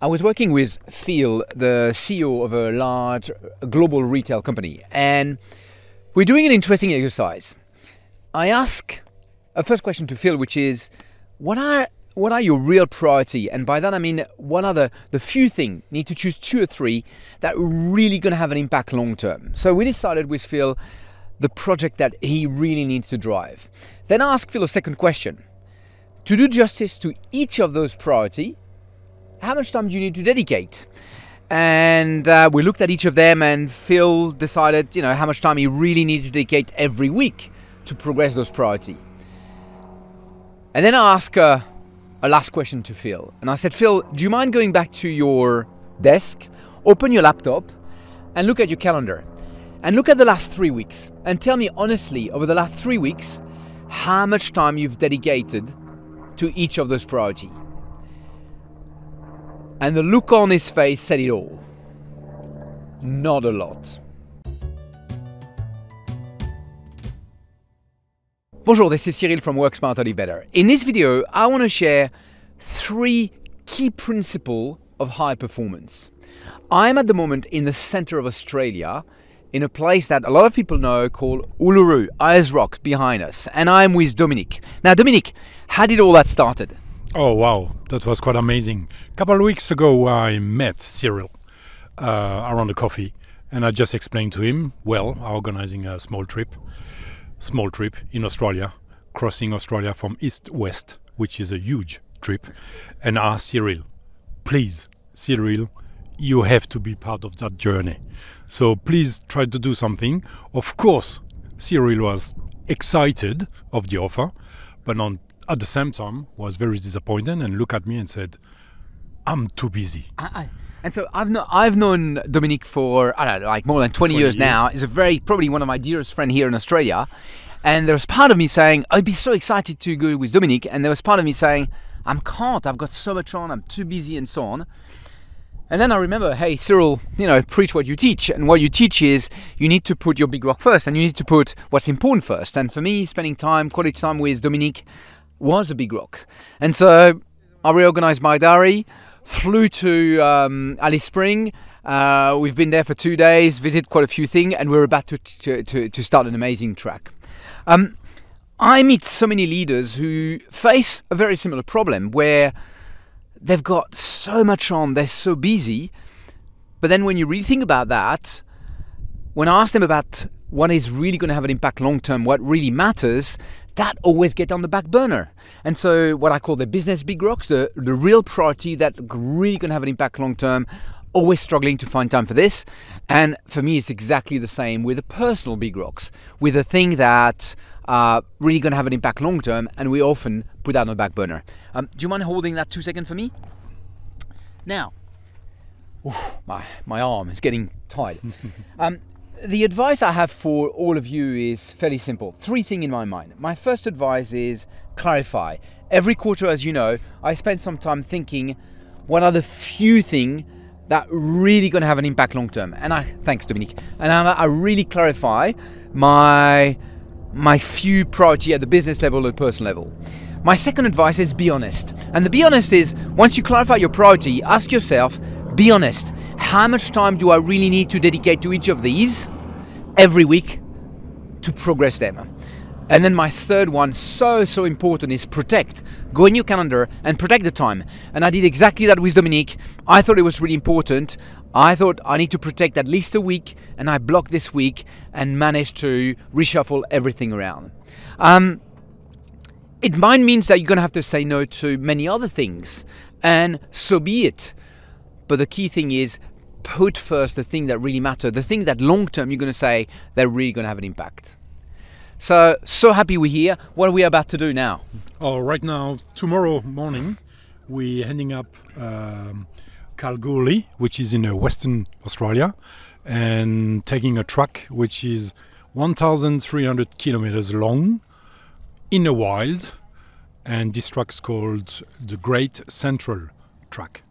I was working with Phil, the CEO of a large global retail company, and we're doing an interesting exercise. I ask a first question to Phil, which is, what are your real priority? And by that I mean, what are the few things, need to choose 2 or 3, that are really going to have an impact long term. So we decided with Phil the project that he really needs to drive. Then I asked Phil a second question. To do justice to each of those priorities, how much time do you need to dedicate? And we looked at each of them, and Phil decided, how much time he really needed to dedicate every week to progress those priorities. And then I asked a last question to Phil. And I said, Phil, do you mind going back to your desk, open your laptop, and look at your calendar? And look at the last 3 weeks. And tell me honestly, over the last 3 weeks, how much time you've dedicated to each of those priorities. And the look on his face said it all. Not a lot. Bonjour, this is Cyril from Work Smarter, Live Better. In this video, I want to share 3 key principles of high performance. I'm at the moment in the center of Australia, in a place that a lot of people know called Uluru, Ayers Rock behind us. And I'm with Dominique. Now, Dominique, how did all that started? Oh, wow. That was quite amazing. A couple of weeks ago, I met Cyril around a coffee, and I just explained to him, organizing a small trip in Australia, crossing Australia from east-west, which is a huge trip, and I asked Cyril, please, Cyril, you have to be part of that journey. So please try to do something. Of course, Cyril was excited of the offer, but at the same time was very disappointed and looked at me and said, I'm too busy. And so I've known Dominique for, more than 20 years now. He's probably one of my dearest friends here in Australia. And there was part of me saying, I'd be so excited to go with Dominique. And there was part of me saying, I can't, I've got so much on, I'm too busy and so on. And then I remember, hey, Cyril, preach what you teach. And what you teach is you need to put your big rock first, and you need to put what's important first. And for me, spending quality time with Dominique was a big rock. And so I reorganized my diary, flew to Alice Springs. We've been there for 2 days, visited quite a few things, and we're about to start an amazing track. I meet so many leaders who face a very similar problem where they've got so much on, they're so busy, but then when you really think about that, when I ask them about what is really going to have an impact long term, what really matters, that always gets on the back burner. And so what I call the business big rocks, the real priority that really going to have an impact long term, always struggling to find time for this. And for me, it's exactly the same with the personal big rocks, with the thing that really going to have an impact long term, and we often put that on the back burner. Do you mind holding that 2 seconds for me? Now, my arm is getting tired. The advice I have for all of you is fairly simple. 3 things in my mind. My first advice is clarify. Every quarter, as you know, I spend some time thinking, what are the few things that really going to have an impact long term? And thanks, Dominique. And I really clarify my few priority at the business level and personal level. My second advice is be honest. And the be honest is, once you clarify your priority, ask yourself, be honest. How much time do I really need to dedicate to each of these every week to progress them? And then my third one, so important, is protect. Go in your calendar and protect the time. And I did exactly that with Dominique. I thought it was really important. I thought I need to protect at least a week, and I blocked this week and managed to reshuffle everything around. It might mean that you're going to have to say no to many other things, and so be it. But the key thing is put first the thing that really matter, the thing that long term you're going to say they're really going to have an impact. So happy we're here. What are we about to do now? Oh, right now, tomorrow morning, we're heading up Kalgoorlie, which is in Western Australia, and taking a track which is 1,300 kilometers long in the wild, and this track's called the Great Central Track.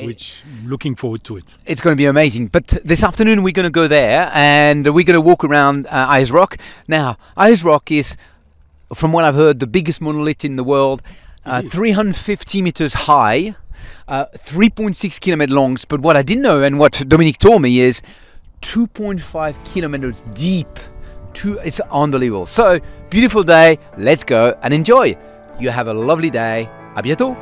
Which looking forward to it. It's going to be amazing. But this afternoon we're going to go there and we're going to walk around Ayers Rock. Now, Ayers Rock is, from what I've heard, the biggest monolith in the world, 350 meters high. 3.6 kilometer longs. But what I didn't know, and what Dominique told me, is 2.5 kilometers deep. It's unbelievable. So, beautiful day. Let's go and enjoy. You have a lovely day. À bientôt.